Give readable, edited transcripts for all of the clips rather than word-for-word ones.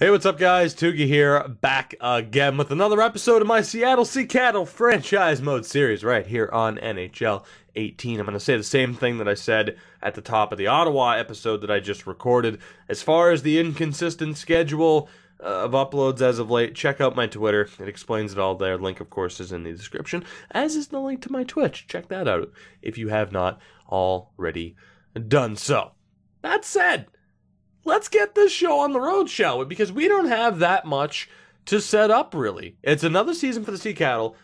Hey, what's up, guys? Tugi here, back again with another episode of my Seattle Sea franchise mode series right here on NHL 18. I'm going to say the same thing that I said at the top of the Ottawa episode that I just recorded. As far as the inconsistent schedule of uploads as of late, check out my Twitter. It explains it all there. Link, of course, is in the description, as is the link to my Twitch. Check that out if you have not already done so. That said, let's get this show on the road, shall we? Because we don't have that much to set up, really. It's another season for the Sea Cattle.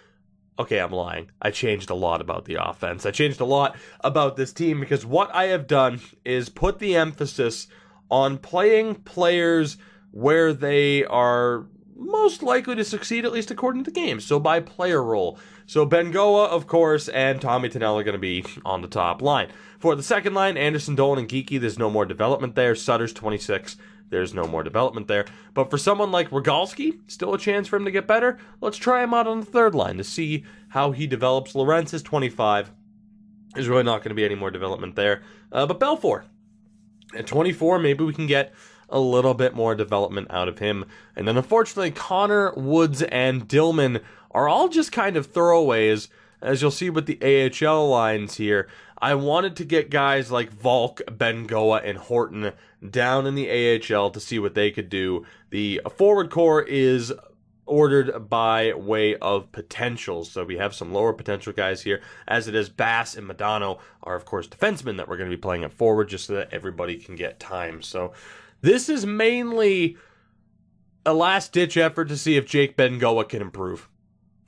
Okay, I'm lying. I changed a lot about the offense. I changed a lot about this team because what I have done is put the emphasis on playing players where they are most likely to succeed, at least according to the game. So by player role. So Bengoa, of course, and Tommy Tunnell are going to be on the top line. For the second line, Anderson, Dolan, and Geeky, there's no more development there. Sutter's 26. There's no more development there. But for someone like Rogalski, still a chance for him to get better. Let's try him out on the third line to see how he develops. Lorentz is 25. There's really not going to be any more development there. But Belfour, at 24, maybe we can get a little bit more development out of him. And then unfortunately, Connor, Woods, and Dillman are all just kind of throwaways, as you'll see with the AHL lines here. I wanted to get guys like Volk, Bengoa, and Horton down in the AHL to see what they could do. The forward core is ordered by way of potential, so we have some lower potential guys here, as it is Bass and Madano are, of course, defensemen that we're going to be playing at forward just so that everybody can get time. So this is mainly a last-ditch effort to see if Jake Bengoa can improve.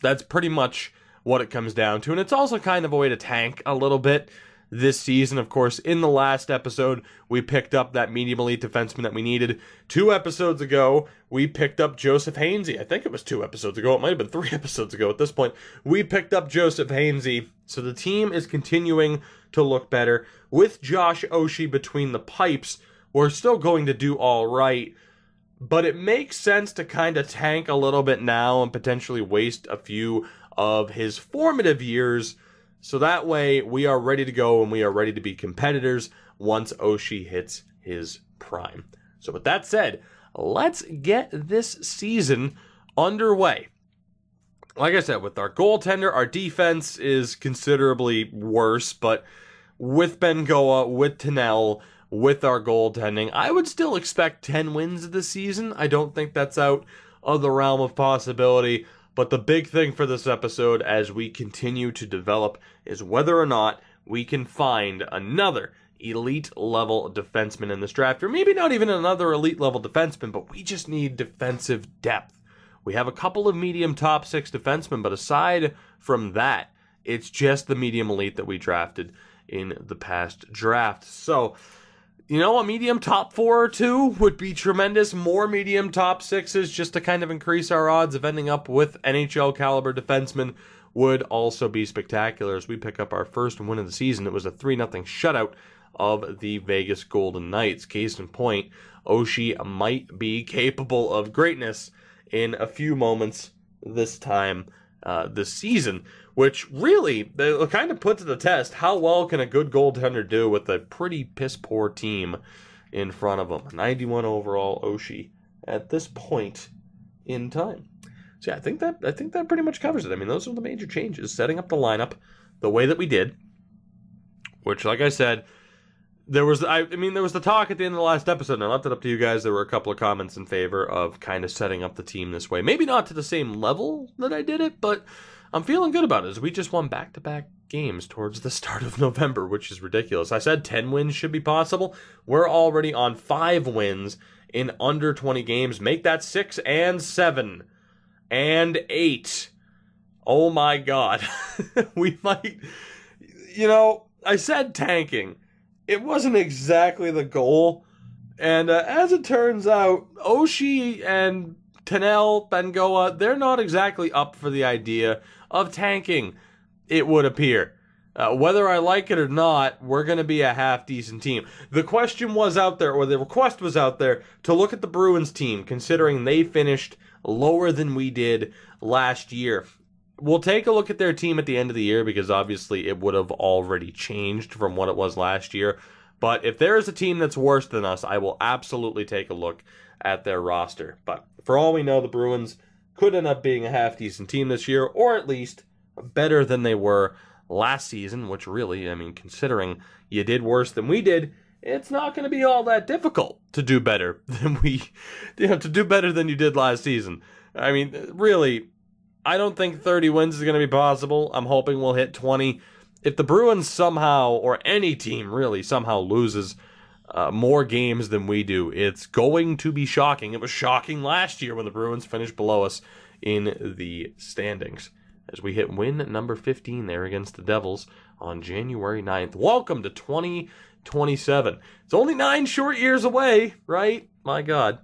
That's pretty much what it comes down to, and it's also kind of a way to tank a little bit this season. Of course, in the last episode, we picked up that medium elite defenseman that we needed. 2 episodes ago, we picked up Joseph Hainsey. I think it was 2 episodes ago. It might have been 3 episodes ago at this point. We picked up Joseph Hainsey, so the team is continuing to look better. With Josh Oshie between the pipes, we're still going to do all right, but it makes sense to kind of tank a little bit now and potentially waste a few of his formative years, so that way we are ready to go and we are ready to be competitors once Oshie hits his prime. So with that said, let's get this season underway. Like I said, with our goaltender, our defense is considerably worse, but with Bengoa, with Tunnell, with our goaltending, I would still expect 10 wins this season. I don't think that's out of the realm of possibility. But the big thing for this episode as we continue to develop is whether or not we can find another elite level defenseman in this draft. Or maybe not even another elite level defenseman, but we just need defensive depth. We have a couple of medium top 6 defensemen, but aside from that, it's just the medium elite that we drafted in the past draft. So, you know, a medium top 4 or 2 would be tremendous. More medium top 6s just to kind of increase our odds of ending up with NHL caliber defensemen would also be spectacular as we pick up our first win of the season. It was a 3-0 shutout of the Vegas Golden Knights. Case in point, Oshie might be capable of greatness in a few moments this time this season, which really kind of put to the test how well can a good goaltender do with a pretty piss-poor team in front of him. 91 overall Oshie at this point in time. So yeah, I think that pretty much covers it. I mean, those are the major changes. Setting up the lineup the way that we did, which, like I said, there was the talk at the end of the last episode, and I left it up to you guys. There were a couple of comments in favor of kind of setting up the team this way. Maybe not to the same level that I did it, but I'm feeling good about it, as we just won back-to-back games towards the start of November, which is ridiculous. I said 10 wins should be possible. We're already on 5 wins in under 20 games. Make that 6 and 7 and 8. Oh my God. We might, I said tanking. It wasn't exactly the goal, and as it turns out, Oshie and Tunnell, Bengoa, they're not exactly up for the idea of tanking, it would appear. Whether I like it or not, we're going to be a half-decent team. The question was out there, or the request was out there, to look at the Bruins team, considering they finished lower than we did last year. We'll take a look at their team at the end of the year because obviously it would have already changed from what it was last year. But if there is a team that's worse than us, I will absolutely take a look at their roster. But for all we know, the Bruins could end up being a half-decent team this year, or at least better than they were last season, which really, I mean, considering you did worse than we did, it's not going to be all that difficult to do better than to do better than you did last season. I mean, really, I don't think 30 wins is going to be possible. I'm hoping we'll hit 20. If the Bruins somehow, or any team really, somehow loses more games than we do, it's going to be shocking. It was shocking last year when the Bruins finished below us in the standings, as we hit win number 15 there against the Devils on January 9th. Welcome to 2027. It's only 9 short years away, right? My God.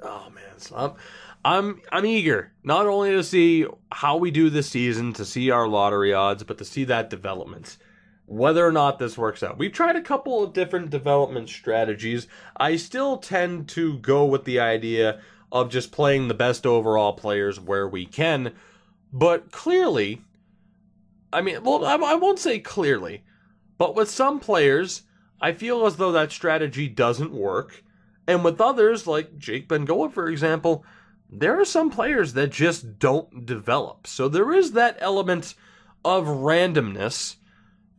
Oh, man. So I'm eager not only to see how we do this season, to see our lottery odds, but to see that development. Whether or not this works out. We've tried a couple of different development strategies. I still tend to go with the idea of just playing the best overall players where we can. But clearly, I mean, well, I won't say clearly, but with some players, I feel as though that strategy doesn't work. And with others, like Jake Bengoa, for example, there are some players that just don't develop. So there is that element of randomness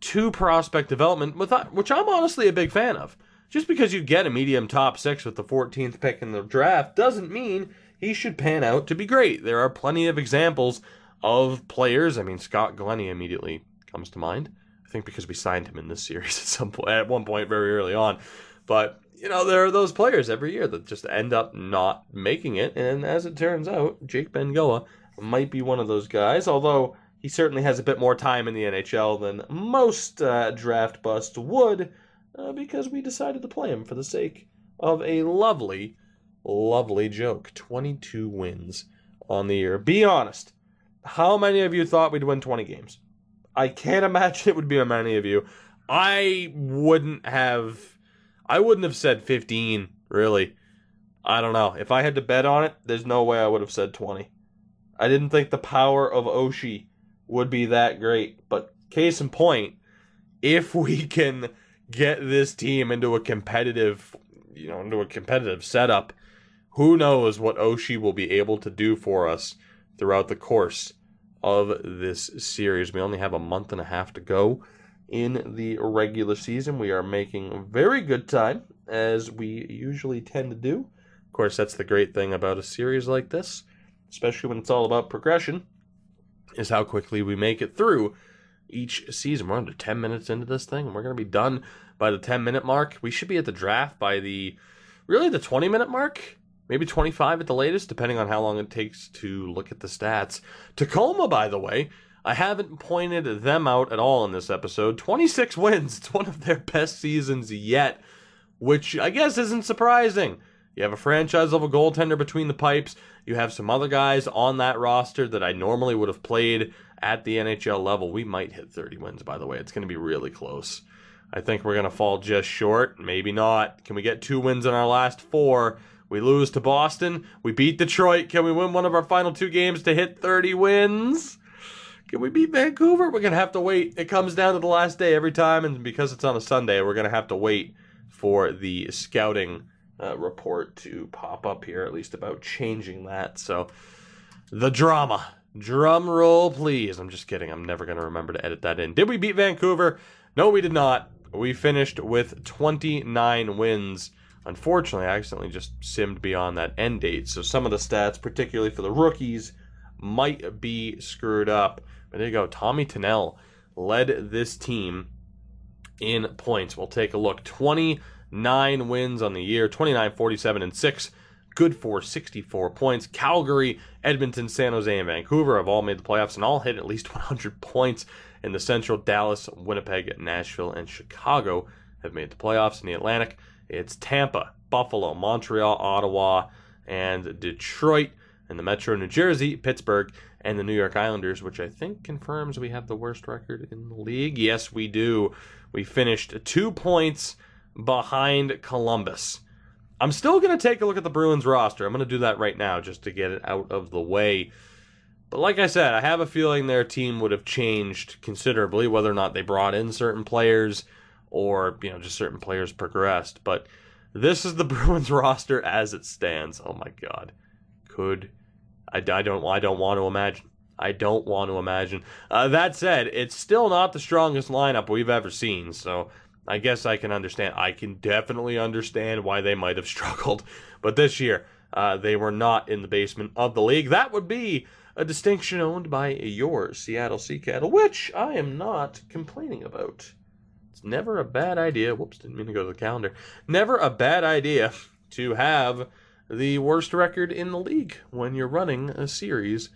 to prospect development, which I'm honestly a big fan of. Just because you get a medium top 6 with the 14th pick in the draft doesn't mean he should pan out to be great. There are plenty of examples of players. I mean, Scott Glennie immediately comes to mind. I think because we signed him in this series at one point very early on. But, you know, there are those players every year that just end up not making it. And as it turns out, Jake Bengoa might be one of those guys, although he certainly has a bit more time in the NHL than most draft busts would, because we decided to play him for the sake of a lovely, lovely joke. 22 wins on the year. Be honest. How many of you thought we'd win 20 games? I can't imagine it would be many of you. I wouldn't have said 15, really. I don't know. If I had to bet on it, there's no way I would have said 20. I didn't think the power of Oshie would be that great. But case in point, if we can get this team into a competitive setup, who knows what Oshie will be able to do for us throughout the course of this series. We only have a month and a half to go in the regular season. We are making very good time, as we usually tend to do. Of course, that's the great thing about a series like this, especially when it's all about progression, is how quickly we make it through each season. We're under 10 minutes into this thing, and we're going to be done by the 10-minute mark. We should be at the draft by the 20-minute mark, maybe 25 at the latest, depending on how long it takes to look at the stats. Tacoma, by the way, I haven't pointed them out at all in this episode. 26 wins. It's one of their best seasons yet, which I guess isn't surprising. You have a franchise-level goaltender between the pipes. You have some other guys on that roster that I normally would have played at the NHL level. We might hit 30 wins, by the way. It's going to be really close. I think we're going to fall just short. Maybe not. Can we get 2 wins in our last 4? We lose to Boston. We beat Detroit. Can we win one of our final 2 games to hit 30 wins? Can we beat Vancouver? We're going to have to wait. It comes down to the last day every time, and because it's on a Sunday, we're going to have to wait for the scouting report to pop up here, at least about changing that. So, the drama. Drum roll, please. I'm just kidding. I'm never going to remember to edit that in. Did we beat Vancouver? No, we did not. We finished with 29 wins. Unfortunately, I accidentally just simmed beyond that end date, so some of the stats, particularly for the rookies, might be screwed up. But there you go. Tommy Tunnell led this team in points. We'll take a look. 29 wins on the year, 29, 47, and 6. Good for 64 points. Calgary, Edmonton, San Jose, and Vancouver have all made the playoffs and all hit at least 100 points. In the Central, Dallas, Winnipeg, Nashville, and Chicago have made the playoffs. In the Atlantic, it's Tampa, Buffalo, Montreal, Ottawa, and Detroit. In the Metro, New Jersey, Pittsburgh, and the New York Islanders, which I think confirms we have the worst record in the league. Yes, we do. We finished 2 points behind Columbus. I'm still going to take a look at the Bruins roster. I'm going to do that right now just to get it out of the way. But like I said, I have a feeling their team would have changed considerably, whether or not they brought in certain players or, just certain players progressed. But This is the Bruins roster as it stands. Oh my God. I don't want to imagine. I don't want to imagine. That said, it's still not the strongest lineup we've ever seen, so I guess I can understand. I can definitely understand why they might have struggled. But this year, they were not in the basement of the league. That would be a distinction owned by your Seattle Sea Cattle, which I am not complaining about. It's never a bad idea. Whoops, didn't mean to go to the calendar. Never a bad idea to have the worst record in the league when you're running a series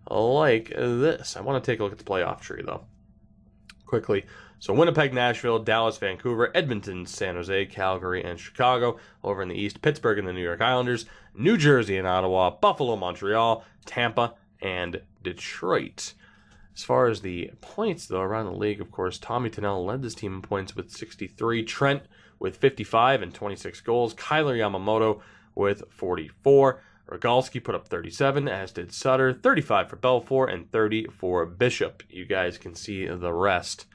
like this. I want to take a look at the playoff tree, though, quickly. So Winnipeg, Nashville, Dallas, Vancouver, Edmonton, San Jose, Calgary, and Chicago. Over in the East, Pittsburgh and the New York Islanders, New Jersey and Ottawa, Buffalo, Montreal, Tampa, and Detroit. As far as the points, though, around the league, of course, Tommy Tunnell led this team in points with 63. Trent with 55 and 26 goals. Kyler Yamamoto with 44. Rogalski put up 37, as did Sutter. 35 for Belfour and 30 for Bishop. You guys can see the rest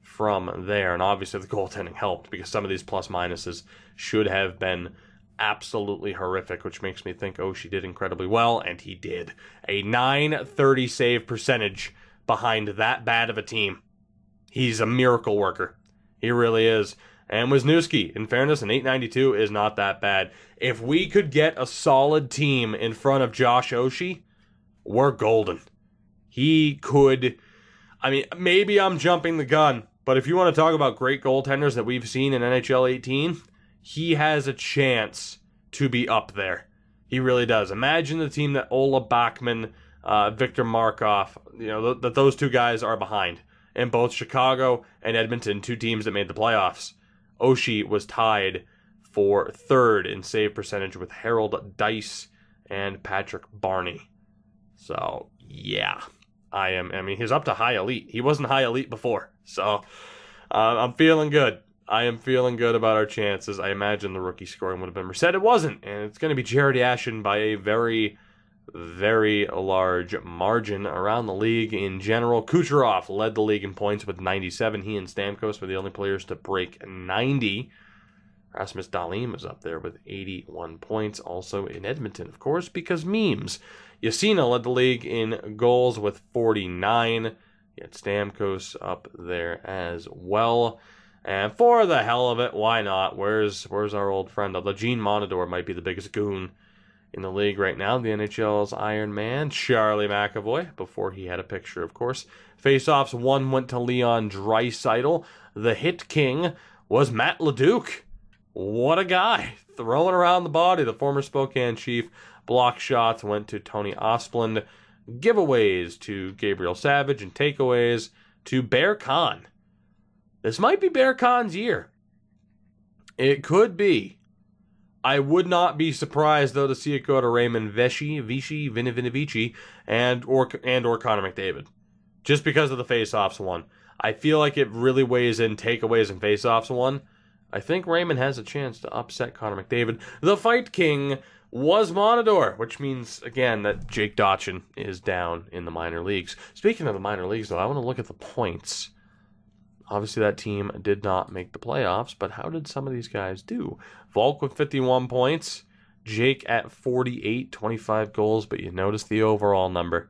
from there. And obviously the goaltending helped because some of these plus-minuses should have been absolutely horrific, which makes me think, oh, she did incredibly well, and he did. A .930 save percentage behind that bad of a team. He's a miracle worker. He really is. And Wisniewski, in fairness, an .892 is not that bad. If we could get a solid team in front of Josh Oshie, we're golden. He could... I mean, maybe I'm jumping the gun, but if you want to talk about great goaltenders that we've seen in NHL 18, he has a chance to be up there. He really does. Imagine the team that Ola Bachman, Victor Markov, that those two guys are behind. In both Chicago and Edmonton, two teams that made the playoffs. Oshie was tied for third in save percentage with Harold Dice and Patrick Barney. So, yeah. I mean, he's up to high elite. He wasn't high elite before. So, I'm feeling good. I am feeling good about our chances. I imagine the rookie scoring would have been Merced. It wasn't. And it's going to be Jared Ashen by a very, very large margin around the league in general. Kucherov led the league in points with 97. He and Stamkos were the only players to break 90. Rasmus Dahlin was up there with 81 points. Also in Edmonton, of course, because memes. Yasina led the league in goals with 49. You had Stamkos up there as well. And for the hell of it, why not? Where's our old friend? Although Gene Monador might be the biggest goon in the league right now. The NHL's Iron Man, Charlie McAvoy, before he had a picture, of course. Faceoffs, one went to Leon Draisaitl. The hit king was Matt Leduc. What a guy. Throwing around the body, the former Spokane Chief. Block shots went to Tony Osplund. Giveaways to Gabriel Savage and takeaways to Bear Khan. This might be Bear Khan's year. It could be. I would not be surprised, though, to see it go to Raymond Vinivici, and or Connor McDavid. Just because of the face-offs one. I feel like it really weighs in takeaways and face-offs one. I think Raymond has a chance to upset Connor McDavid. The Fight King was Monador, which means, again, that Jake Dotchin is down in the minor leagues. Speaking of the minor leagues, though, I want to look at the points. Obviously, that team did not make the playoffs, but how did some of these guys do? Volk with 51 points, Jake at 48, 25 goals, but you notice the overall number.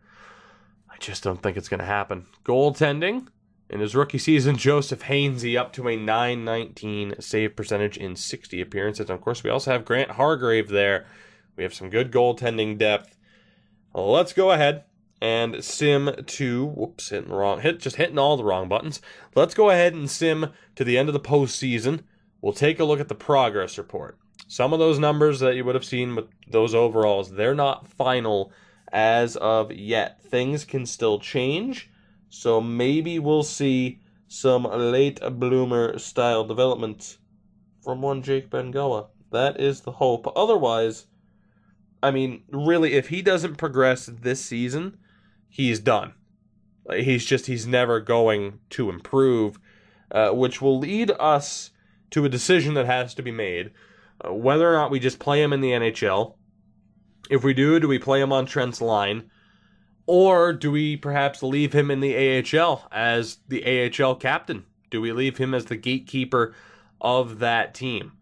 I just don't think it's going to happen. Goaltending, in his rookie season, Joseph Hainsey up to a .919 save percentage in 60 appearances. And of course, we also have Grant Hargrave there. We have some good goaltending depth. Let's go ahead and sim to, hitting all the wrong buttons. Let's go ahead and sim to the end of the postseason. We'll take a look at the progress report. Some of those numbers that you would have seen with those overalls, they're not final as of yet. Things can still change, so maybe we'll see some late bloomer style development from one Jake Bengoa. That is the hope. Otherwise, I mean, really, if he doesn't progress this season, he's done. He's never going to improve, which will lead us to a decision that has to be made. Whether or not we just play him in the NHL. If we do we play him on Trent's line? Or do we perhaps leave him in the AHL as the AHL captain? Do we leave him as the gatekeeper of that team?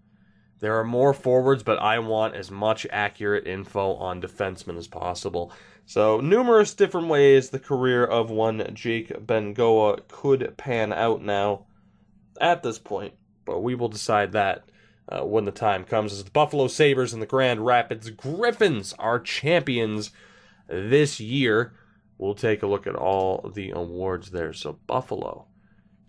There are more forwards, but I want as much accurate info on defensemen as possible. So, numerous different ways the career of one Jake Bengoa could pan out now at this point. But we will decide that when the time comes, as the Buffalo Sabres and the Grand Rapids Griffins are champions this year. We'll take a look at all the awards there. So, Buffalo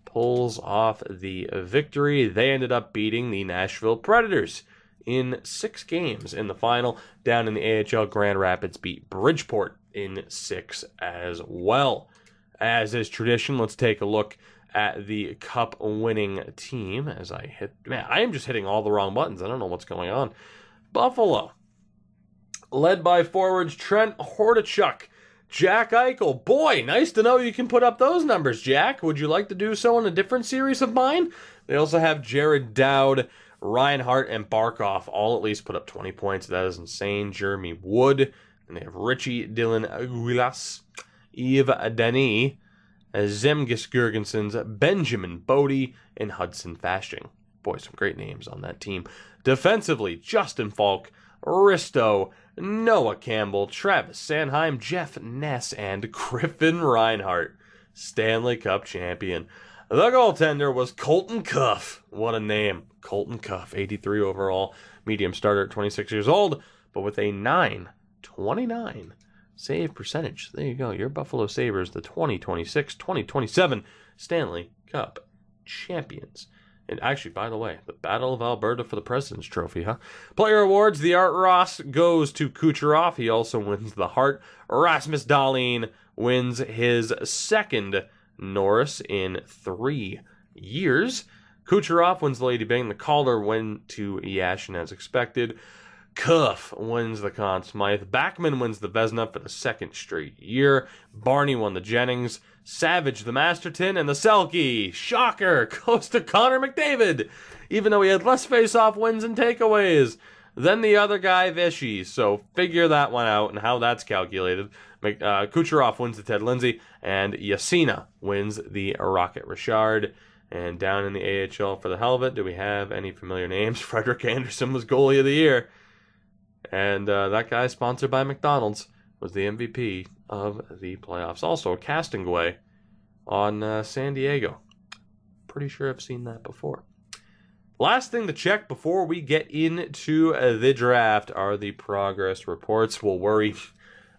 pulls off the victory. They ended up beating the Nashville Predators in 6 games in the final. Down in the AHL, Grand Rapids beat Bridgeport in 6 as well. As is tradition, let's take a look at the cup-winning team as I hit... Man, I am just hitting all the wrong buttons. I don't know what's going on. Buffalo, led by forwards Trent Hordichuk, Jack Eichel. Boy, nice to know you can put up those numbers, Jack. Would you like to do so in a different series of mine? They also have Jared Dowd, Reinhart, and Barkov all at least put up 20 points. That is insane. Jeremy Wood. And they have Richie Dylan Aguilas, Yves Denis, Zemgus Girgensons, Benjamin Bodie, and Hudson Fasching. Boy, some great names on that team. Defensively, Justin Falk, Risto, Noah Campbell, Travis Sanheim, Jeff Ness, and Griffin Reinhart, Stanley Cup champion. The goaltender was Colton Cuff. What a name. Colton Cuff, 83 overall, medium starter at 26 years old, but with a .929 save percentage. There you go. Your Buffalo Sabres, the 2026-2027 Stanley Cup champions. And actually, by the way, the Battle of Alberta for the President's Trophy, huh? Player awards, the Art Ross goes to Kucherov. He also wins the Hart. Rasmus Dahlin wins his second Norris in 3 years. Kucherov wins the Lady Byng. The Calder went to Yashin as expected. Cuff wins the Conn Smythe. Backman wins the Vezina for the 2nd straight year. Barney won the Jennings. Savage the Masterton, and the Selke, shocker, goes to Connor McDavid, even though he had less face-off wins and takeaways than the other guy, Vichy. So figure that one out and how that's calculated. Kucherov wins the Ted Lindsay, and Yasina wins the Rocket Richard. And down in the AHL for the hell of it, do we have any familiar names? Frederick Anderson was goalie of the year. And that guy, sponsored by McDonald's, was the MVP of the playoffs. Also, Castonguay on San Diego. Pretty sure I've seen that before. Last thing to check before we get into the draft are the progress reports. We'll worry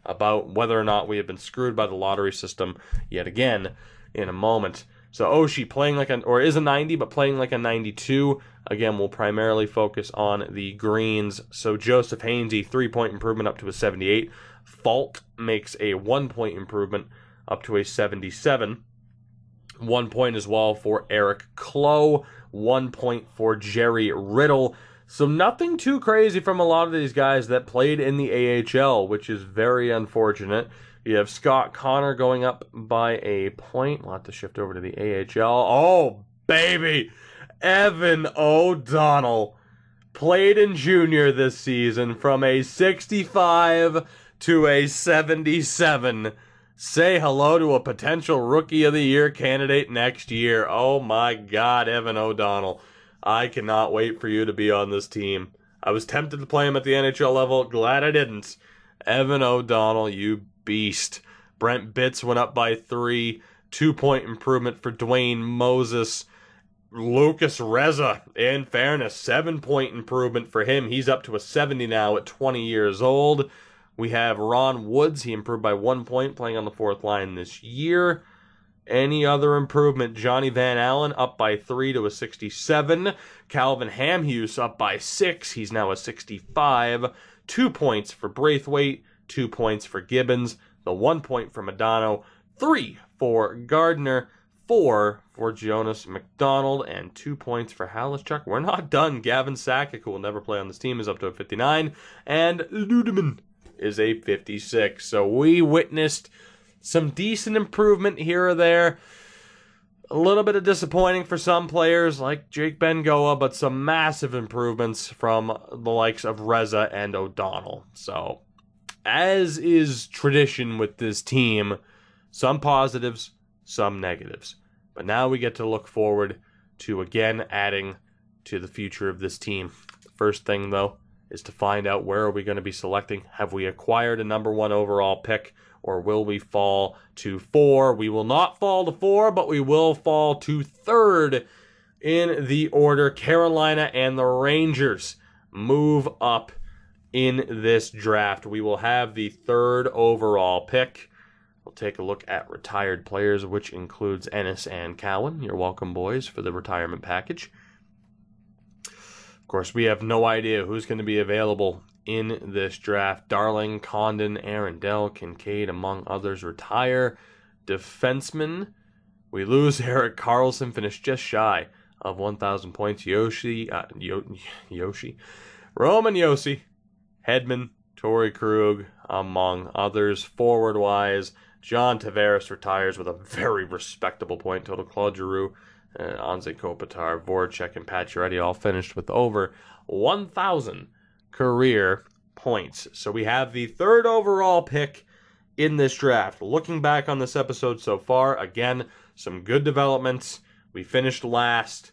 about whether or not we have been screwed by the lottery system yet again in a moment. So Oshie playing like is a 90, but playing like a 92. Again, we'll primarily focus on the greens. So Joseph Hainsey, 3-point improvement up to a 78. Falk makes a 1-point improvement up to a 77. 1 point as well for Eric Clough. 1 point for Jerry Riddle. So nothing too crazy from a lot of these guys that played in the AHL, which is very unfortunate. You have Scott Connor going up by a point. We'll have to shift over to the AHL. Oh, baby! Evan O'Donnell played in junior this season from a 65 to a 77. Say hello to a potential Rookie of the Year candidate next year. Oh my God, Evan O'Donnell. I cannot wait for you to be on this team. I was tempted to play him at the NHL level. Glad I didn't. Evan O'Donnell, you beast. Brent Bitts went up by 3. 2-point improvement for Dwayne Moses. Lucas Reza, in fairness, 7-point improvement for him. He's up to a 70 now at 20 years old. We have Ron Woods. He improved by 1 point playing on the 4th line this year. Any other improvement? Johnny Van Allen up by 3 to a 67. Calvin Hamhuis up by 6. He's now a 65. 2 points for Braithwaite. 2 points for Gibbons. The 1 point for Modano. 3 for Gardner. 4 for Jonas McDonald. And 2 points for Halishchuk. We're not done. Gavin Sakic, who will never play on this team, is up to a 59. And Ludeman is a 56. So we witnessed some decent improvement here or there. A little bit of disappointing for some players like Jake Bengoa, but some massive improvements from the likes of Reza and O'Donnell. So, as is tradition with this team, some positives, some negatives. But now we get to look forward to again adding to the future of this team. First thing, though, is to find out where are we going to be selecting. Have we acquired a number 1 overall pick, or will we fall to 4? We will not fall to 4, but we will fall to 3rd in the order. Carolina and the Rangers move up in this draft. We will have the 3rd overall pick. We'll take a look at retired players, which includes Ennis and Cowan. You're welcome, boys, for the retirement package. Of course, we have no idea who's going to be available in this draft. Darling, Condon, Arundel, Kincaid, among others, retire. Defenseman, we lose Eric Carlson, finished just shy of 1,000 points. Roman Josi, Hedman, Torrey Krug, among others. Forward-wise, John Tavares retires with a very respectable point total. Claude Giroux, Anze Kopitar, Voracek, and Pacioretty all finished with over 1,000 career points. So we have the 3rd overall pick in this draft. Looking back on this episode so far, again, some good developments. We finished last.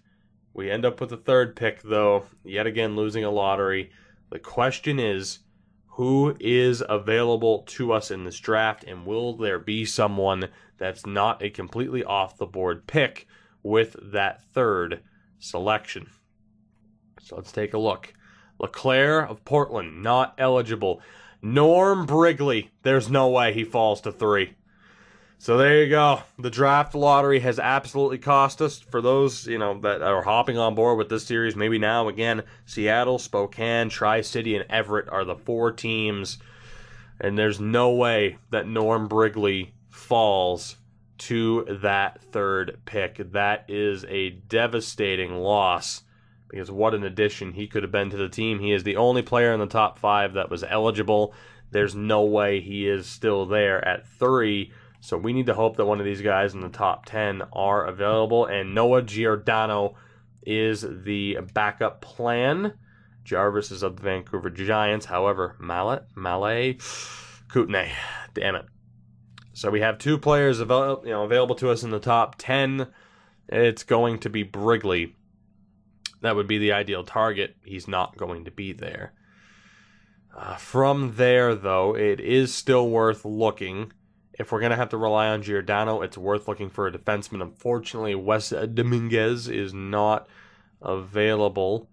We end up with the 3rd pick, though, yet again losing a lottery. The question is, who is available to us in this draft, and will there be someone that's not a completely off-the-board pick with that 3rd selection? So let's take a look. LeClaire of Portland, not eligible. Norm Brigley, there's no way he falls to 3. So there you go. The draft lottery has absolutely cost us. For those, that are hopping on board with this series, maybe now, again, Seattle, Spokane, Tri-City, and Everett are the 4 teams. And there's no way that Norm Brigley falls to that 3rd pick. That is a devastating loss, because what an addition he could have been to the team. He is the only player in the top 5 that was eligible. There's no way he is still there at 3. So we need to hope that one of these guys in the top 10 are available. And Noah Giordano is the backup plan. Jarvis is of the Vancouver Giants. However, Malay, Kootenay. Damn it. So we have 2 players available to us in the top 10. It's going to be Brigley. That would be the ideal target. He's not going to be there. From there, though, it is still worth looking. If we're going to have to rely on Giordano, it's worth looking for a defenseman. Unfortunately, Wes Dominguez is not available.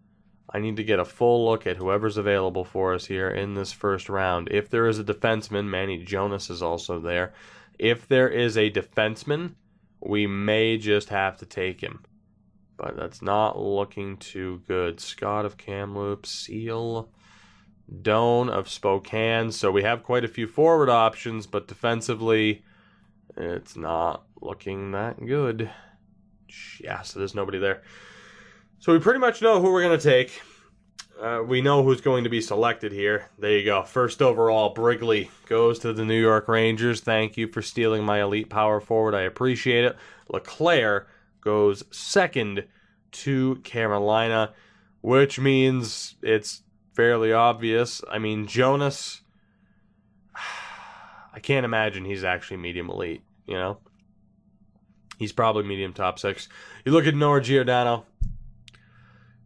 I need to get a full look at whoever's available for us here in this first round. If there is a defenseman, Manny Jonas is also there. If there is a defenseman, we may just have to take him. But that's not looking too good. Scott of Kamloops, Seal, Doan of Spokane. So we have quite a few forward options, but defensively, it's not looking that good. Yeah, so there's nobody there. So we pretty much know who we're going to take. We know who's going to be selected here. There you go. First overall, Brigley goes to the New York Rangers. Thank you for stealing my elite power forward. I appreciate it. LeClaire goes 2nd to Carolina, which means it's fairly obvious. I mean, Jonas, I can't imagine he's actually medium elite, He's probably medium top 6. You look at Noah Giordano,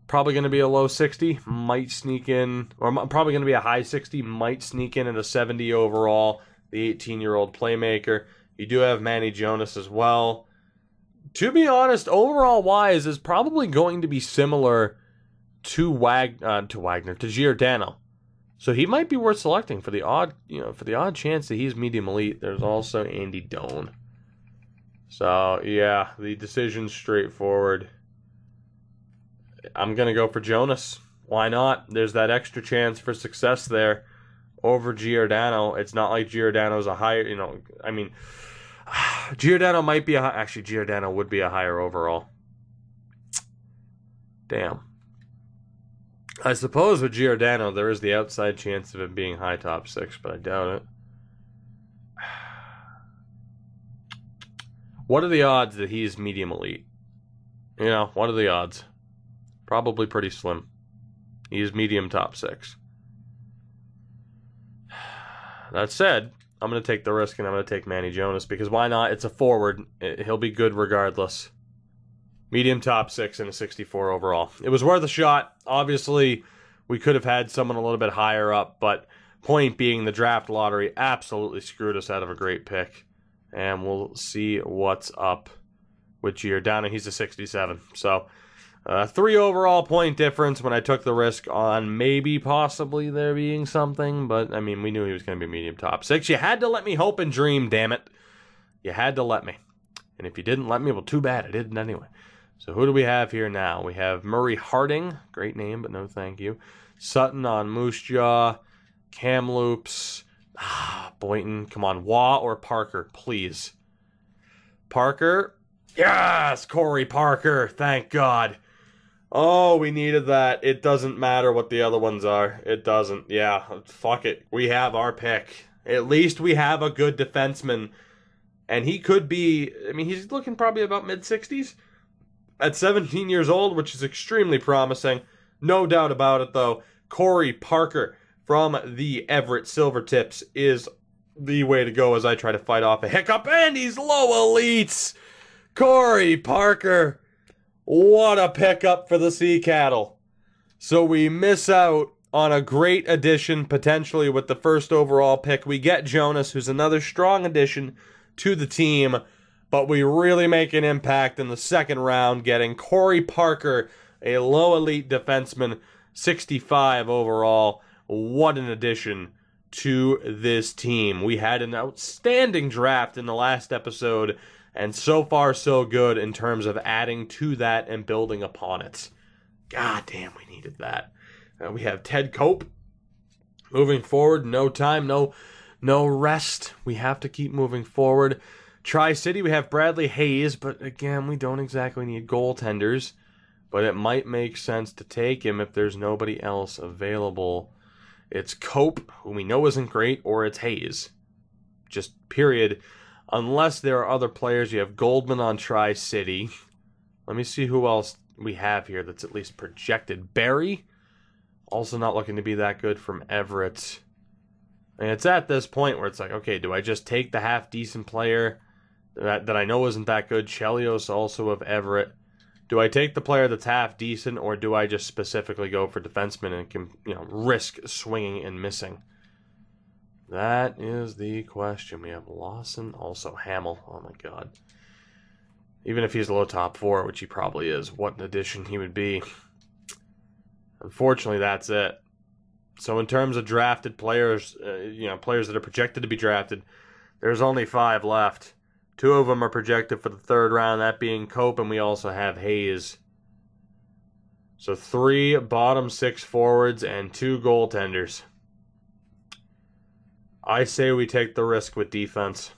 probably going to be a low 60, might sneak in, or probably going to be a high 60, might sneak in at a 70 overall, the 18-year-old playmaker. You do have Manny Jonas as well. To be honest, overall-wise, is probably going to be similar to Giordano. So he might be worth selecting for the odd chance that he's medium elite. There's also Andy Doan. So, yeah, the decision's straightforward. I'm going to go for Jonas. Why not? There's that extra chance for success there over Giordano. It's not like Giordano's a higher, Giordano might be actually, Giordano would be a higher overall. Damn. I suppose with Giordano, there is the outside chance of it being high top 6, but I doubt it. What are the odds that he's medium elite? What are the odds? Probably pretty slim. He's medium top 6. That said, I'm going to take the risk and I'm going to take Manny Jonas because why not? It's a forward. He'll be good regardless. Medium top 6 and a 64 overall. It was worth a shot. Obviously, We could have had someone a little bit higher up, but point being, the draft lottery absolutely screwed us out of a great pick. And we'll see what's up with Giordano. He's a 67. So, 3 overall point difference when I took the risk on maybe possibly there being something. But, I mean, we knew he was going to be medium top 6. You had to let me hope and dream, damn it. You had to let me. And if you didn't let me, well, too bad. I didn't anyway. So who do we have here now? We have Murray Harding. Great name, but no thank you. Sutton on Moose Jaw. Kamloops. Boynton. Come on. Waugh or Parker, please. Parker. Yes! Corey Parker. Thank God. Oh, we needed that. It doesn't matter what the other ones are. It doesn't. Yeah, fuck it. We have our pick. At least we have a good defenseman. And he could be, I mean, he's looking probably about mid-60s at 17 years old, which is extremely promising. No doubt about it, though. Corey Parker from the Everett Silvertips is the way to go as I try to fight off a hiccup. And he's low elites. Corey Parker. What a pickup for the Sea Cattle. So we miss out on a great addition, potentially with the first overall pick. We get Jonas, who's another strong addition to the team, but we really make an impact in the second round, getting Corey Parker, a low elite defenseman, 65 overall. What an addition to this team. We had an outstanding draft in the last episode, and so far so good in terms of adding to that and building upon it. God damn, we needed that. We have Ted Cope moving forward. No time, no rest. We have to keep moving forward. Tri-City, we have Bradley Hayes, but again, we don't exactly need goaltenders. But it might make sense to take him if there's nobody else available. It's Cope, who we know isn't great, or it's Hayes. Just period. Unless there are other players. You have Goldman on Tri-City. Let me see who else we have here that's at least projected. Barry, also not looking to be that good from Everett. And it's at this point where it's like, okay, do I just take the half-decent player that I know isn't that good? Chelios also of Everett. Do I take the player that's half-decent, or do I just specifically go for defenseman and can, risk swinging and missing? That is the question. We have Lawson, also Hamill. Oh, my God. Even if he's a low top 4, which he probably is, what an addition he would be. Unfortunately, that's it. So in terms of drafted players, players that are projected to be drafted, there's only 5 left. 2 of them are projected for the 3rd round, that being Cope, and we also have Hayes. So 3 bottom 6 forwards and 2 goaltenders. I say we take the risk with defense.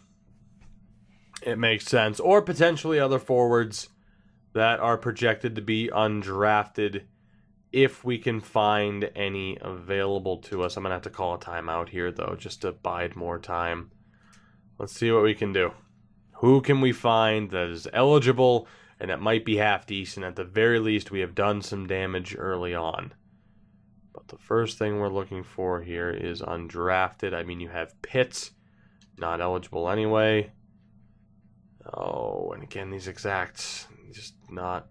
It makes sense. Or potentially other forwards that are projected to be undrafted, if we can find any available to us. I'm going to have to call a timeout here, though, just to bide more time. Let's see what we can do. Who can we find that is eligible and that might be half-decent? At the very least, we have done some damage early on. But the first thing we're looking for here is undrafted. I mean, you have Pitts, not eligible anyway. Oh, and again, these exacts, just not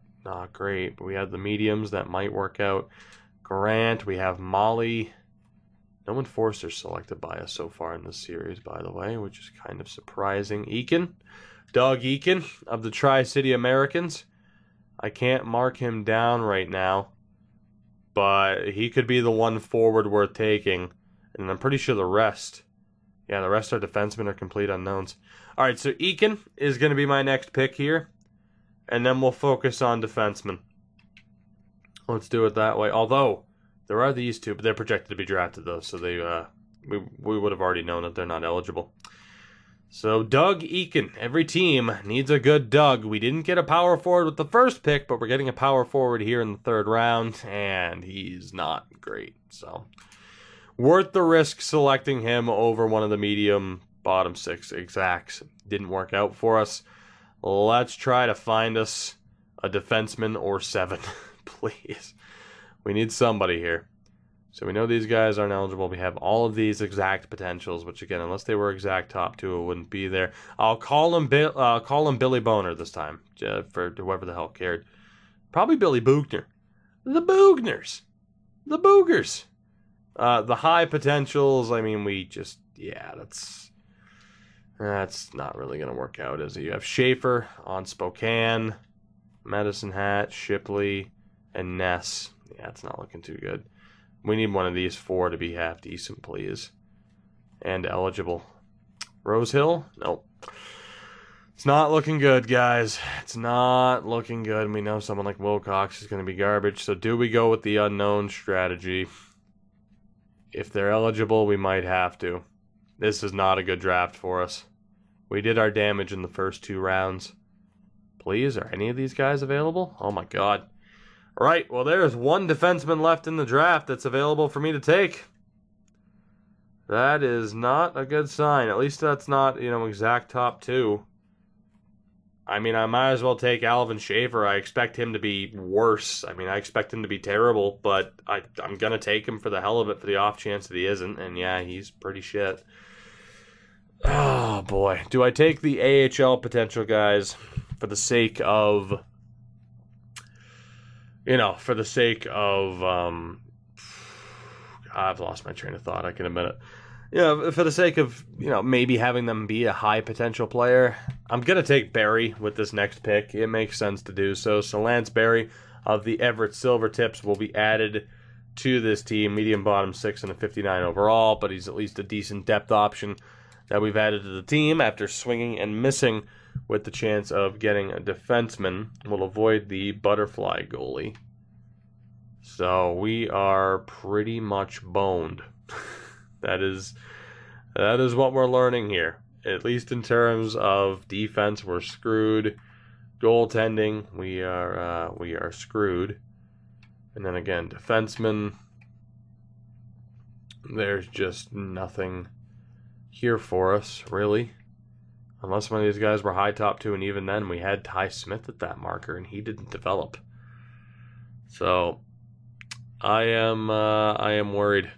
great. But we have the mediums that might work out. Grant, we have Molly. No one Forster selected by us so far in this series, by the way, which is kind of surprising. Eakin, Doug Eakin of the Tri-City Americans. I can't mark him down right now, but he could be the one forward worth taking. And I'm pretty sure the rest, the rest are defensemen or complete unknowns. All right, so Eakin is going to be my next pick here. And then we'll focus on defensemen. Let's do it that way. Although, there are these 2, but they're projected to be drafted, though. So they we would have already known that they're not eligible. So, Doug Eakin. Every team needs a good Doug. We didn't get a power forward with the first pick, but we're getting a power forward here in the 3rd round. And he's not great. So, worth the risk selecting him over one of the medium bottom 6 exacts. Didn't work out for us. Let's try to find us a defenseman or 7, please. We need somebody here. So we know these guys aren't eligible. We have all of these exact potentials, which again, unless they were exact top 2, it wouldn't be there. I'll call him Billy Boner this time, for whoever the hell cared. Probably Billy Boogner. The Boogners. The Boogers. The high potentials, I mean, we just, yeah, that's not really going to work out, is it? You have Schaefer on Spokane, Medicine Hat, Shipley, and Ness. Yeah, it's not looking too good. We need one of these 4 to be half decent, please. And eligible. Rosehill? Nope. It's not looking good, guys. It's not looking good. And we know someone like Wilcox is going to be garbage. So do we go with the unknown strategy? If they're eligible, we might have to. This is not a good draft for us. We did our damage in the first 2 rounds. Please, are any of these guys available? Oh my god. All right, well, there's 1 defenseman left in the draft that's available for me to take. That is not a good sign. At least that's not, exact top 2. I mean, I might as well take Alvin Schaefer. I expect him to be worse. I mean, I expect him to be terrible, but I'm going to take him for the hell of it for the off chance that he isn't. And yeah, he's pretty shit. Oh, boy. Do I take the AHL potential guys for the sake of, I've lost my train of thought. I can admit it. For the sake of, maybe having them be a high potential player, I'm going to take Barry with this next pick. It makes sense to do so. So Lance Barry of the Everett Silvertips will be added to this team. Medium bottom 6 and a 59 overall, but he's at least a decent depth option that we've added to the team after swinging and missing with the chance of getting a defenseman. We'll avoid the butterfly goalie. So we are pretty much boned. That is what we're learning here. At least in terms of defense, we're screwed. Goaltending, we are screwed. And then again, defenseman, there's just nothing here for us, really. Unless one of these guys were high top 2, and even then we had Ty Smith at that marker, and he didn't develop. So I am worried.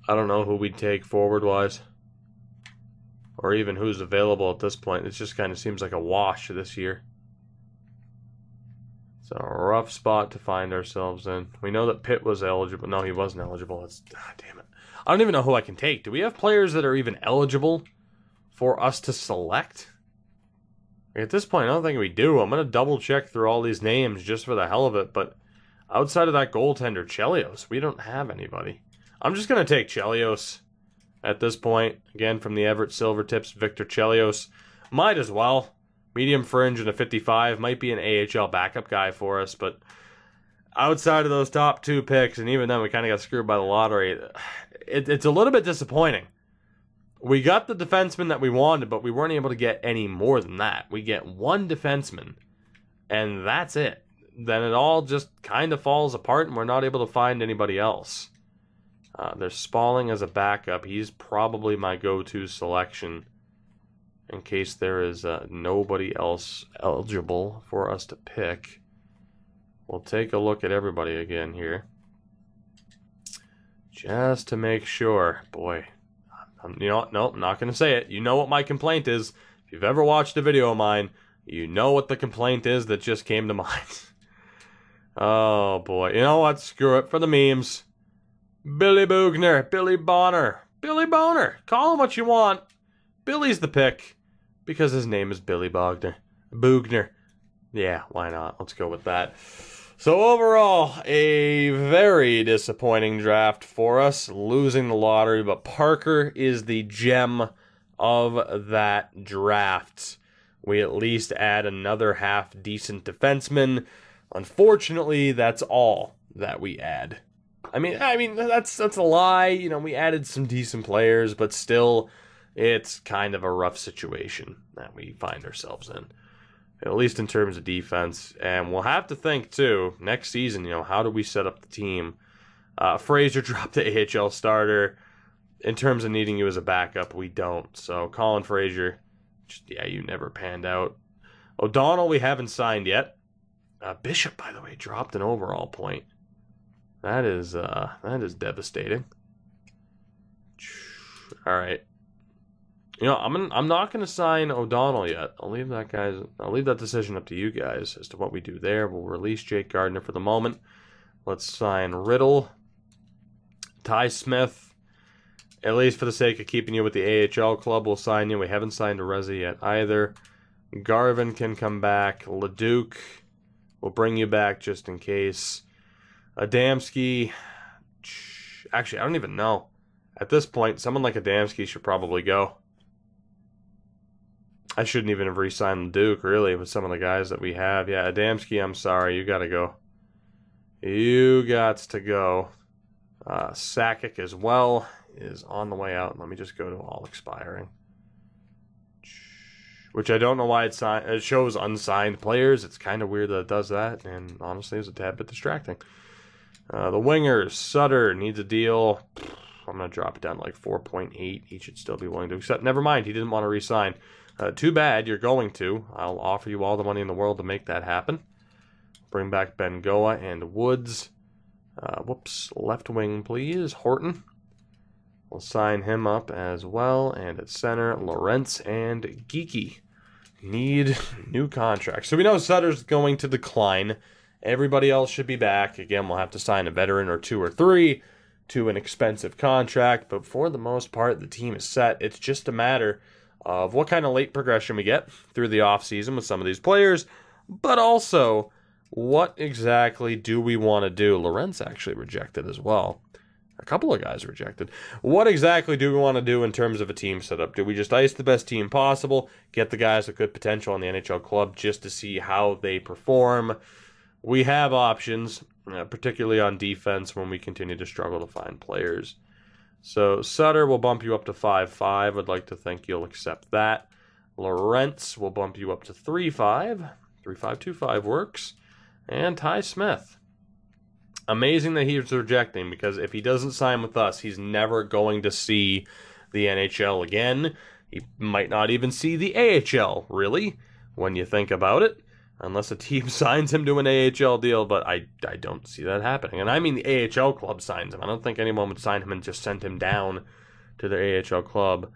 I don't know who we'd take forward-wise. Or even who's available at this point. It just kind of seems like a wash this year. So a rough spot to find ourselves in. We know that Pitt was eligible. No, he wasn't eligible. Damn it. I don't even know who I can take. Do we have players that are even eligible for us to select? At this point, I don't think we do. I'm going to double-check through all these names just for the hell of it. But outside of that goaltender, Chelios, we don't have anybody. I'm just going to take Chelios at this point. Again, from the Everett Silvertips, Victor Chelios. Might as well. Medium fringe and a 55. Might be an AHL backup guy for us. But outside of those top 2 picks, and even then we kind of got screwed by the lottery, it's a little bit disappointing. We got the defenseman that we wanted, but we weren't able to get any more than that. We get 1 defenseman, and that's it. Then it all just kind of falls apart, and we're not able to find anybody else. There's Spalling as a backup. He's probably my go-to selection in case there is nobody else eligible for us to pick. We'll take a look at everybody again here, just to make sure. Boy, no, I'm not going to say it. You know what my complaint is. If you've ever watched a video of mine, you know what the complaint is that just came to mind. Oh, boy. You know what? Screw it for the memes. Billy Bugner, Billy Bonner, Billy Boner. Call him what you want. Billy's the pick because his name is Billy Bugner. Yeah, why not? Let's go with that. So overall, a very disappointing draft for us, losing the lottery, but Parker is the gem of that draft. We at least add another half-decent defenseman. Unfortunately, that's all that we add. I mean that's a lie. You know, we added some decent players, but still, it's kind of a rough situation that we find ourselves in, at least in terms of defense. And we'll have to think too next season. You know, how do we set up the team? Fraser dropped the AHL starter. In terms of needing you as a backup, we don't. So Colin Fraser, you never panned out. O'Donnell, we haven't signed yet. Bishop, by the way, dropped an overall point. That is devastating. All right. You know, I'm not going to sign O'Donnell yet. I'll leave that decision up to you guys as to what we do there. We'll release Jake Gardner for the moment. Let's sign Riddle. Ty Smith, at least for the sake of keeping you with the AHL club, we'll sign you. We haven't signed Reza yet either. Garvin can come back. Leduc, we'll bring you back just in case. Adamski, actually, I don't even know. At this point, someone like Adamski should probably go. I shouldn't even have re-signed Leduc, really, with some of the guys that we have. Yeah, Adamski, I'm sorry, you gotta go. You got to go. Sakic as well is on the way out. Let me just go to all expiring. Which I don't know why it shows unsigned players. It's kind of weird that it does that, and honestly, it's a tad bit distracting. The wingers, Sutter needs a deal. I'm going to drop it down to like 4.8. He should still be willing to accept. Never mind, he didn't want to re-sign. Too bad, you're going to. I'll offer you all the money in the world to make that happen. Bring back Bengoa and Woods. Left wing, please. Horton. We'll sign him up as well. And at center, Lorentz and Geeky need new contracts. So we know Sutter's going to decline. Everybody else should be back. Again, we'll have to sign a veteran or 2 or 3 to an expensive contract. But for the most part, the team is set. It's just a matter of what kind of late progression we get through the offseason with some of these players. But also, what exactly do we want to do? Lorentz actually rejected as well. A couple of guys rejected. What exactly do we want to do in terms of a team setup? Do we just ice the best team possible, get the guys with good potential in the NHL club just to see how they perform? We have options, particularly on defense when we continue to struggle to find players. So Sutter will bump you up to 5.5. I'd like to think you'll accept that. Lorentz will bump you up to 3.5. 3.525 works. And Ty Smith. Amazing that he's rejecting, because if he doesn't sign with us, he's never going to see the NHL again. He might not even see the AHL, really, when you think about it, unless a team signs him to an AHL deal, but I don't see that happening. And I mean the AHL club signs him. I don't think anyone would sign him and just send him down to their AHL club.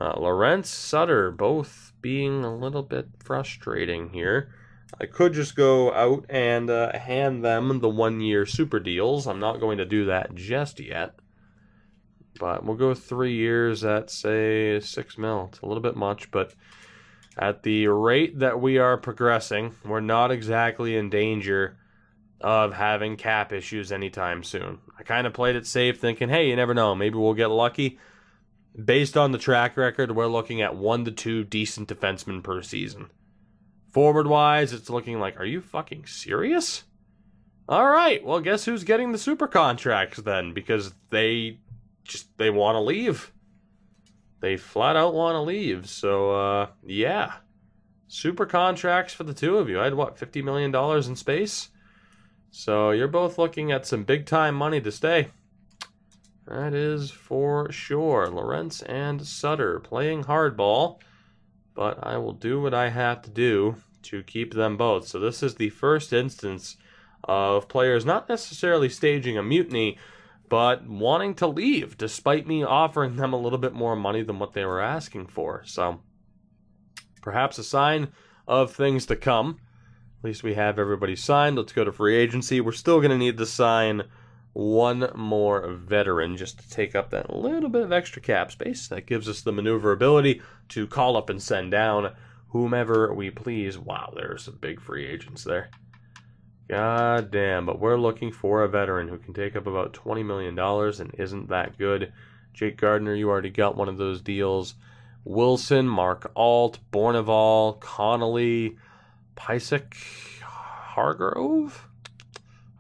Lorentz, Sutter, both being a little bit frustrating here. I could just go out and hand them the 1-year super deals. I'm not going to do that just yet. But we'll go 3 years at, say, $6 million. It's a little bit much, but at the rate that we are progressing, we're not exactly in danger of having cap issues anytime soon. I kind of played it safe, thinking, hey, you never know, maybe we'll get lucky. Based on the track record, we're looking at 1 to 2 decent defensemen per season. Forward-wise, it's looking like, are you fucking serious? All right, well, guess who's getting the super contracts then? Because they want to leave. They flat out want to leave. So, yeah. Super contracts for the two of you. I had, what, $50 million in space? So you're both looking at some big-time money to stay. That is for sure. Lorentz and Sutter playing hardball. But I will do what I have to do to keep them both. So this is the first instance of players not necessarily staging a mutiny, but wanting to leave, despite me offering them a little bit more money than what they were asking for. So perhaps a sign of things to come. At least we have everybody signed. Let's go to free agency. We're still going to need to sign one more veteran just to take up that little bit of extra cap space. That gives us the maneuverability to call up and send down whomever we please. Wow, there's some big free agents there. God damn, but we're looking for a veteran who can take up about $20 million and isn't that good. Jake Gardner, you already got one of those deals. Wilson, Mark Alt, Bourneval, Connolly, Pysyk, Hargrove?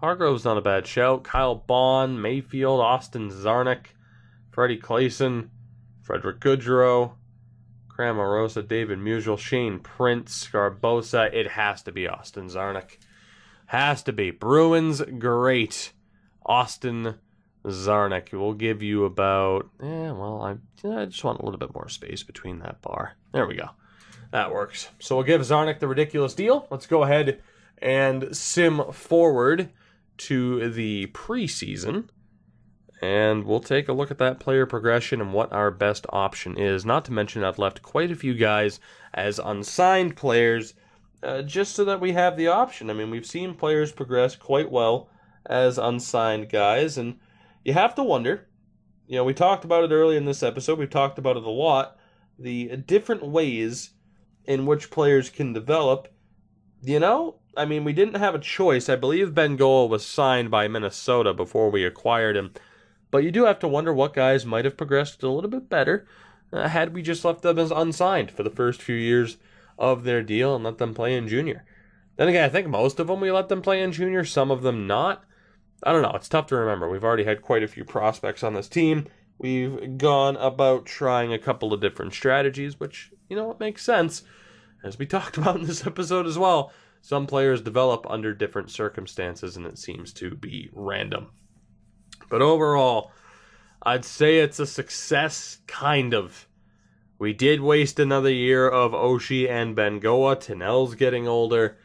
Hargrove's not a bad shout. Kyle Bond, Mayfield, Austin Zarnik, Freddie Clayson, Frederick Goodrow, Cramarosa, David Musial, Shane Prince, Scarbosa. It has to be Austin Zarnik. Has to be. Bruins, great. Austin Zarnik. We'll give you about, I just want a little bit more space between that bar. There we go. That works. So we'll give Zarnik the ridiculous deal. Let's go ahead and sim forward to the preseason, and we'll take a look at that player progression and what our best option is. Not to mention I've left quite a few guys as unsigned players just so that we have the option. I mean, we've seen players progress quite well as unsigned guys, and you have to wonder, we talked about it early in this episode, we've talked about it a lot, the different ways in which players can develop. We didn't have a choice. I believe Ben Goal was signed by Minnesota before we acquired him, but you do have to wonder what guys might have progressed a little bit better had we just left them as unsigned for the first few years of their deal and let them play in junior. Then again, I think most of them we let them play in junior, some of them not. I don't know. It's tough to remember. We've already had quite a few prospects on this team. We've gone about trying a couple of different strategies, which, it makes sense. As we talked about in this episode as well, some players develop under different circumstances, and it seems to be random. But overall, I'd say it's a success, kind of. We did waste another year of Oshie and Bengoa. Tennell's getting older.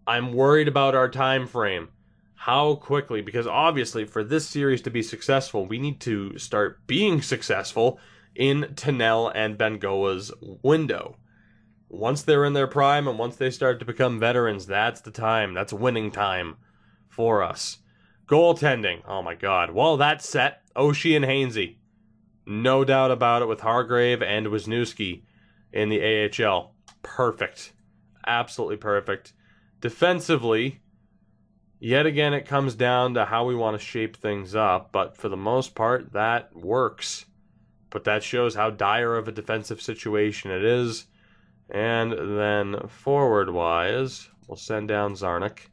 I'm worried about our time frame. How quickly, because obviously for this series to be successful, we need to start being successful in Tennell and Bengoa's window. Once they're in their prime and once they start to become veterans, that's the time. That's winning time for us. Goaltending. Oh my God. Well, that's set. Oshie and Hainsey. No doubt about it with Hargrave and Wisniewski in the AHL. Perfect. Absolutely perfect. Defensively, yet again, it comes down to how we want to shape things up, but for the most part, that works. But that shows how dire of a defensive situation it is. And then forward-wise, we'll send down Zarnik.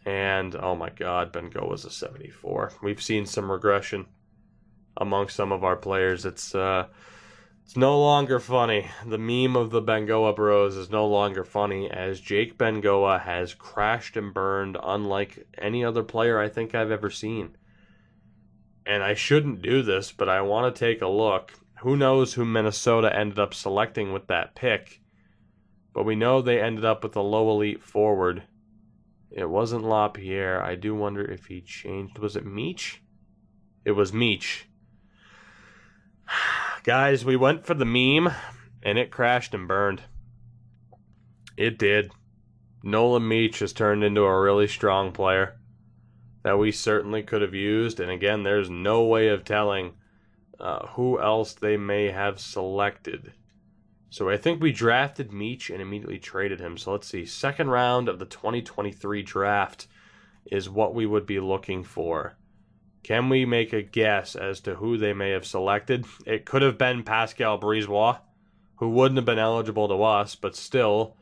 And, oh my God, Bengoa's a 74. We've seen some regression amongst some of our players. It's no longer funny. The meme of the Bengoa Bros is no longer funny, as Jake Bengoa has crashed and burned unlike any other player I think I've ever seen. And I shouldn't do this, but I want to take a look. Who knows who Minnesota ended up selecting with that pick? But we know they ended up with a low elite forward. It wasn't LaPierre. I do wonder if he changed. Was it Meach? It was Meach. Guys, we went for the meme, and it crashed and burned. It did. Nolan Meach has turned into a really strong player that we certainly could have used. And again, there's no way of telling who else they may have selected. So I think we drafted Meach and immediately traded him. So let's see. Second round of the 2023 draft is what we would be looking for. Can we make a guess as to who they may have selected? It could have been Pascal Brisebois, who wouldn't have been eligible to us, but still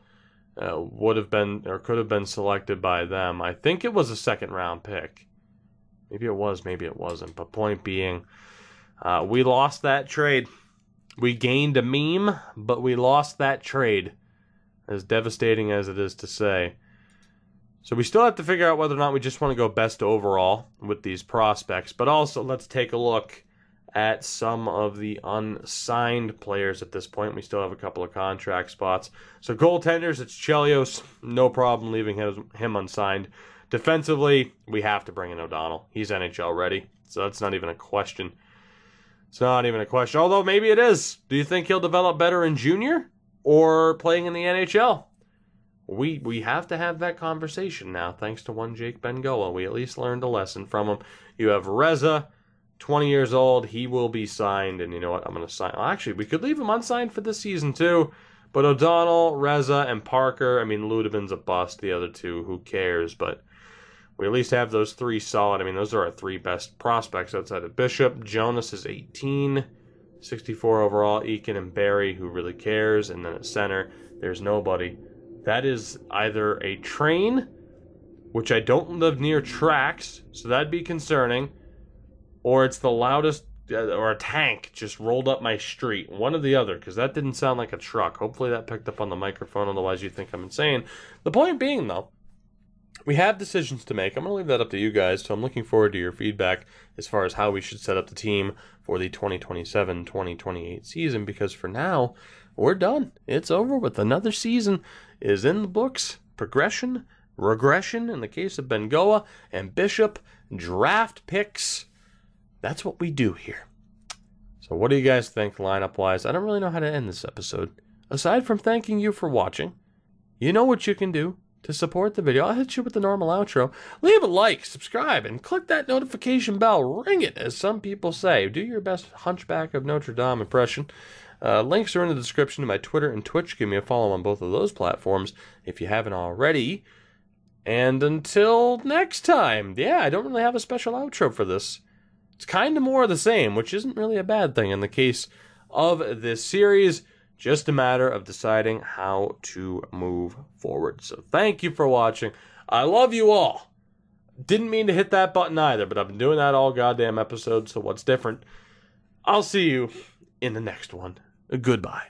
would have been or could have been selected by them. I think it was a second round pick. Maybe it was, maybe it wasn't. But point being, we lost that trade. We gained a meme, but we lost that trade. As devastating as it is to say. So we still have to figure out whether or not we just want to go best overall with these prospects. But also, let's take a look at some of the unsigned players at this point. We still have a couple of contract spots. So goaltenders, it's Chelios. No problem leaving him unsigned. Defensively, we have to bring in O'Donnell. He's NHL ready. So that's not even a question. It's not even a question. Although maybe it is. Do you think he'll develop better in junior or playing in the NHL? We have to have that conversation now, thanks to one Jake Bengoa. We at least learned a lesson from him. You have Reza, 20 years old. He will be signed, and you know what? I'm going to sign. Well, actually, we could leave him unsigned for this season too. But O'Donnell, Reza, and Parker. I mean, Ludevin's a bust. The other two, who cares? But we at least have those three solid. I mean, those are our three best prospects outside of Bishop. Jonas is 18, 64 overall. Eakin and Barry, who really cares? And then at center, there's nobody. That is either a train, which I don't live near tracks, so that'd be concerning, or it's the loudest, or a tank just rolled up my street. One or the other, because that didn't sound like a truck. Hopefully that picked up on the microphone, otherwise you think I'm insane. The point being, though, we have decisions to make. I'm going to leave that up to you guys, so I'm looking forward to your feedback as far as how we should set up the team for the 2027-2028 season, because for now, we're done. It's over with. Another season is in the books. Progression, regression in the case of Bengoa and Bishop, draft picks. That's what we do here. So what do you guys think lineup-wise? I don't really know how to end this episode. Aside from thanking you for watching, you know what you can do. to support the video, I'll hit you with the normal outro. Leave a like, subscribe, and click that notification bell. Ring it, as some people say. Do your best Hunchback of Notre Dame impression. Links are in the description to my Twitter and Twitch. Give me a follow on both of those platforms if you haven't already. And until next time, yeah, I don't really have a special outro for this. It's kind of more of the same, which isn't really a bad thing in the case of this series. Just a matter of deciding how to move forward. So thank you for watching. I love you all. Didn't mean to hit that button either, but I've been doing that all goddamn episode, so what's different? I'll see you in the next one. Goodbye.